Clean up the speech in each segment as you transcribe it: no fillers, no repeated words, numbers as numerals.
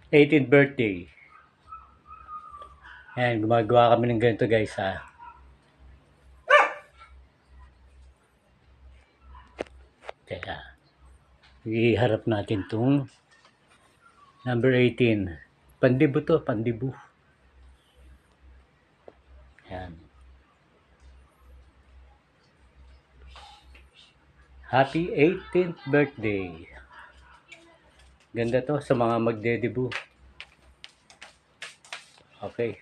18th birthday. Ayan, gumagawa kami ng ganito guys ha. Teka, iharap natin tong number 18. Pandibo to, pandibo. Ayan. Happy 18th birthday. Ganda to sa mga magdedebu. Okay.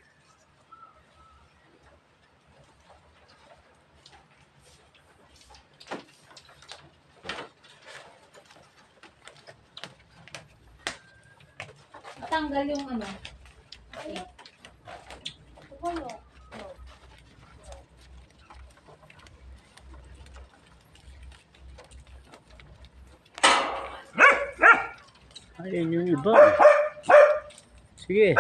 Tanggal yung ano. Wala. Ayun yung iba. Sige.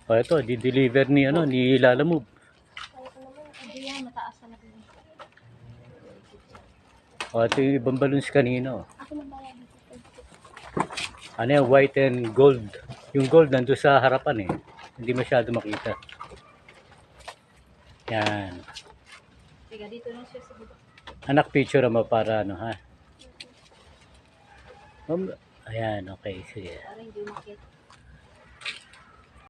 O ito, di-deliver ni ano, ni Lalamove. Hindi yan, mataas na natin. O ito yung ibang balloons kanino. Ako lang ba yan? Ano yan, white and gold. Yung gold nandun sa harapan eh. Hindi masyado makita. Yan. Teka, dito lang siya sa baba. Anak, picture mo para ano ha. Ayan, okay, sige. Para hindi makita.